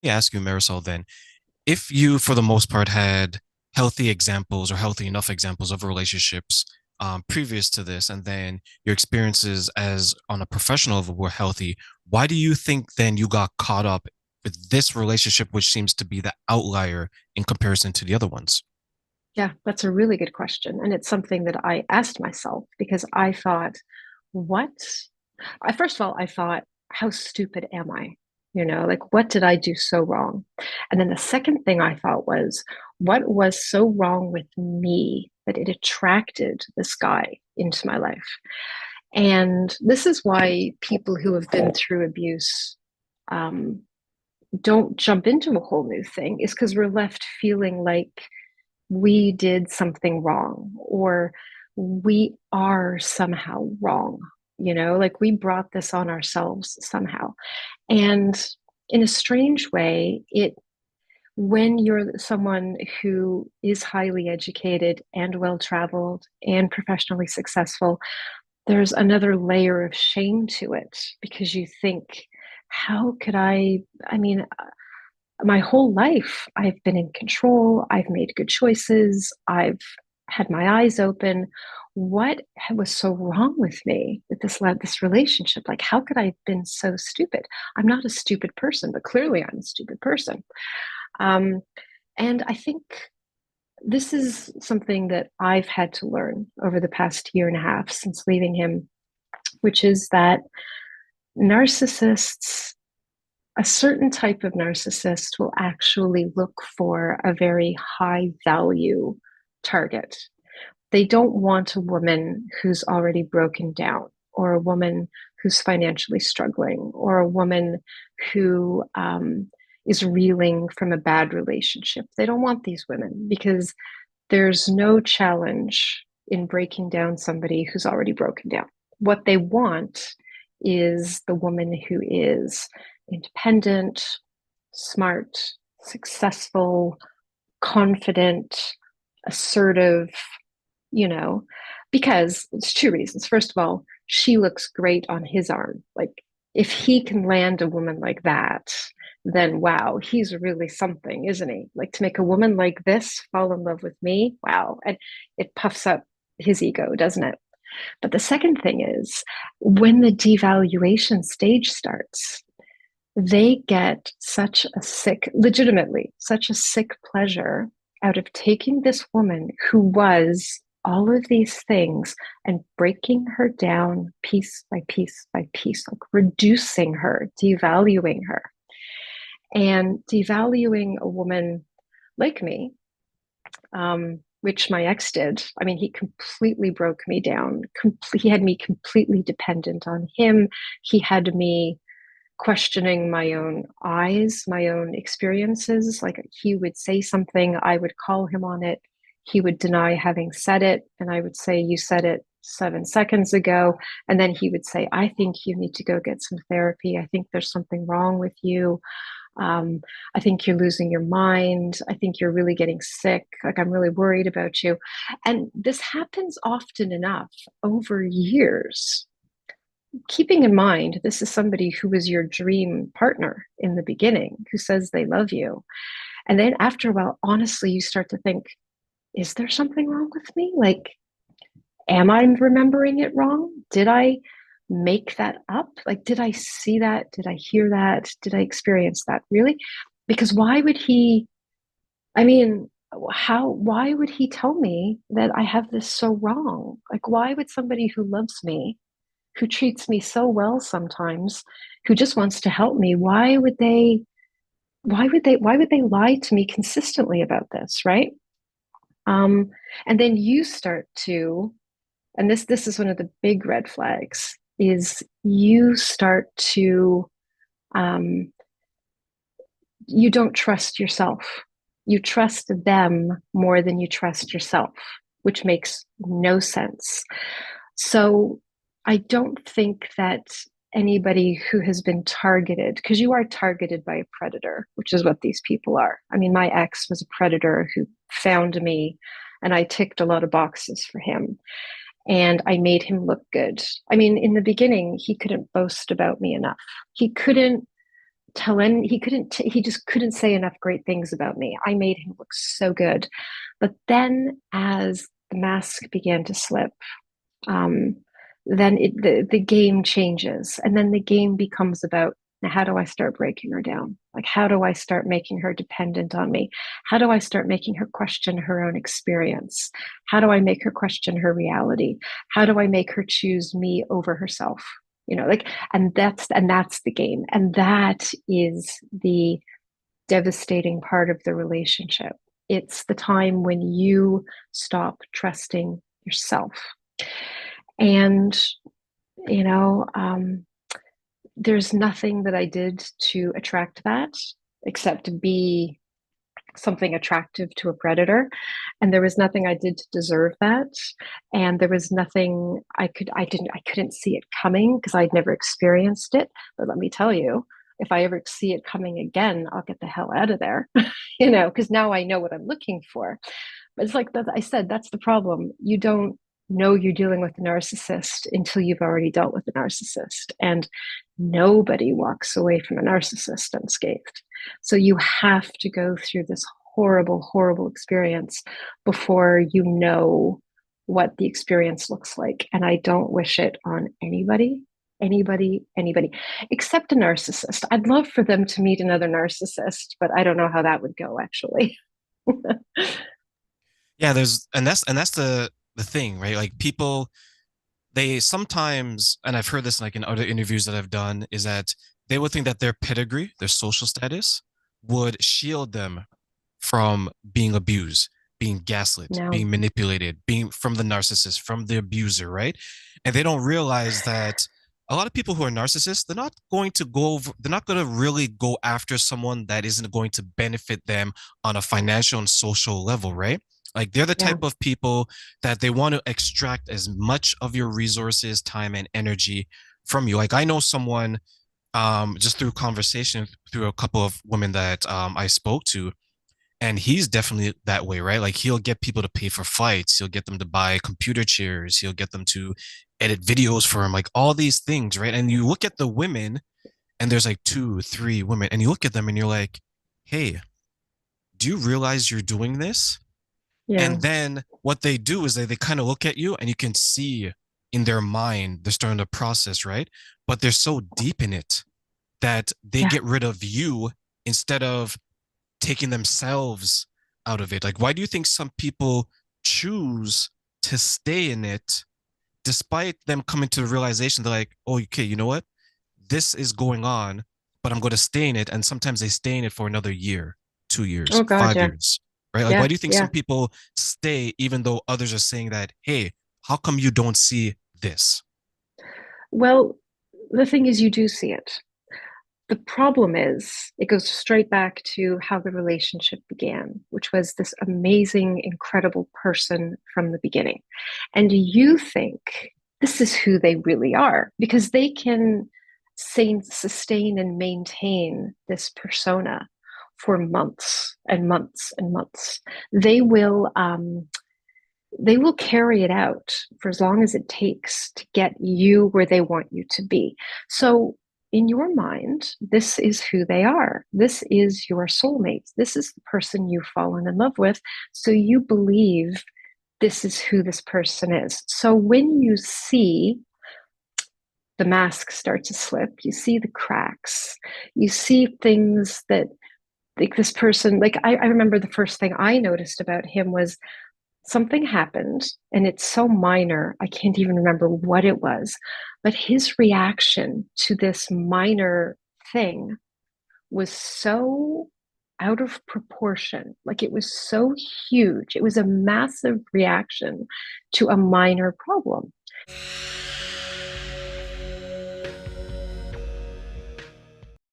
me ask you, Marisol, then, if you, for the most part, had healthy examples or healthy enough examples of relationships previous to this, and then your experiences as on a professional level were healthy, why do you think then you got caught up with this relationship, which seems to be the outlier in comparison to the other ones? Yeah, that's a really good question. And it's something that I asked myself because I thought, what? First of all, I thought, how stupid am I? Like, what did I do so wrong? And then the second thing I thought was, what was so wrong with me that it attracted this guy into my life? And this is why people who have been through abuse um, don't jump into a whole new thing, is because we're left feeling like we did something wrong or we are somehow wrong, like we brought this on ourselves somehow. And in a strange way, when you're someone who is highly educated and well traveled and professionally successful, there's another layer of shame to it because you think, how could I mean, my whole life I've been in control, I've made good choices, I've had my eyes open. What was so wrong with me with this relationship? Like, how could I have been so stupid? I'm not a stupid person, but clearly I'm a stupid person. um, and I think this is something that I've had to learn over the past year and a half since leaving him, which is that narcissists, a certain type of narcissist, will actually look for a very high value target. They don't want a woman who's already broken down, or a woman who's financially struggling, or a woman who is reeling from a bad relationship. They don't want these women because there's no challenge in breaking down somebody who's already broken down. What they want is the woman who is independent, smart, successful, confident, assertive, you know, because it's two reasons. First of all, she looks great on his arm. Like, if he can land a woman like that, then wow, he's really something, isn't he? Like, to make a woman like this fall in love with me, wow. And it puffs up his ego, doesn't it? But the second thing is, when the devaluation stage starts, they get legitimately, such a sick pleasure out of taking this woman who was all of these things and breaking her down piece by piece by piece, like reducing her, devaluing her. And devaluing a woman like me, which my ex did. I mean, he completely broke me down. He had me completely dependent on him. He had me questioning my own eyes, my own experiences. Like, he would say something, I would call him on it. He would deny having said it. And I would say, you said it 7 seconds ago. And then he would say, I think you need to go get some therapy. I think there's something wrong with you. um, I think you're losing your mind. I think you're really getting sick. Like, I'm really worried about you. And this happens often enough over years. Keeping in mind, this is somebody who was your dream partner in the beginning, who says they love you. And then after a while, honestly, you start to think, is there something wrong with me? Like, am I remembering it wrong? Did I make that up? Like, did I see that? Did I hear that? Did I experience that? Really? Because why would he? I mean, why would he tell me that I have this so wrong? Like, why would somebody who loves me, who treats me so well sometimes, who just wants to help me, why would they lie to me consistently about this, right? Um, and then you start to, and this is one of the big red flags, is you start to um, you don't trust yourself. You trust them more than you trust yourself, which makes no sense. So I don't think that anybody who has been targeted, because you are targeted by a predator, which is what these people are. I mean, my ex was a predator who found me, and I ticked a lot of boxes for him, and I made him look good. I mean, in the beginning, he couldn't boast about me enough. He couldn't he just couldn't say enough great things about me. I made him look so good. But then as the mask began to slip, um, then the game changes. And then the game becomes about, now how do I start breaking her down? Like, how do I start making her dependent on me? How do I start making her question her own experience? How do I make her question her reality? How do I make her choose me over herself? Like, and that's the game. And that is the devastating part of the relationship. It's the time when you stop trusting yourself. And, you know, um, there's nothing that I did to attract that except to be something attractive to a predator. And there was nothing I did to deserve that. And there was nothing I couldn't see it coming because I'd never experienced it. But let me tell you, if I ever see it coming again, I'll get the hell out of there, because now I know what I'm looking for. But it's like that I said, that's the problem. You don't know you're dealing with a narcissist until you've already dealt with a narcissist. And nobody walks away from a narcissist unscathed. So you have to go through this horrible, horrible experience before you know what the experience looks like. And I don't wish it on anybody, except a narcissist. I'd love for them to meet another narcissist, but I don't know how that would go actually. Yeah, and that's the thing, right? Like people, they sometimes, and I've heard this like in other interviews that I've done, is that they would think that their pedigree, their social status, would shield them from being abused, being gaslit, No. being manipulated, being from the narcissist, from the abuser, right? And they don't realize that a lot of people who are narcissists, they're not going to really go after someone that isn't going to benefit them on a financial and social level, right? Like they're the Yeah. type of people that they want to extract as much of your resources, time, and energy from you. Like I know someone just through conversation through a couple of women that I spoke to, and he's definitely that way, right? Like he'll get people to pay for flights, he'll get them to buy computer chairs, he'll get them to edit videos for him, like all these things, right? And you look at the women, and there's like two, three women, and you look at them and you're like, hey, do you realize you're doing this? Yeah. And then what they do is they kind of look at you and you can see in their mind they're starting to process, right? But they're so deep in it that they Yeah. get rid of you instead of taking themselves out of it. Like, why do you think some people choose to stay in it despite them coming to the realization they're like, oh, okay, you know what? This is going on, but I'm going to stay in it. And sometimes they stay in it for another year, 2 years, Oh God, five yeah. years, right? Like, why Yeah. do you think some Yeah. people stay even though others are saying that, hey, how come you don't see this? Well, the thing is you do see it. The problem is it goes straight back to how the relationship began, which was this amazing, incredible person from the beginning. And you think this is who they really are because they can sustain and maintain this persona for months and months and months. They will they will carry it out for as long as it takes to get you where they want you to be. So, in your mind, this is who they are. This is your soulmate. This is the person you've fallen in love with. So, you believe this is who this person is. So, when you see the mask start to slip, you see the cracks, you see things that, like this person, like I remember the first thing I noticed about him was something happened and it's so minor I can't even remember what it was, but his reaction to this minor thing was so out of proportion. Like it was so huge, it was a massive reaction to a minor problem.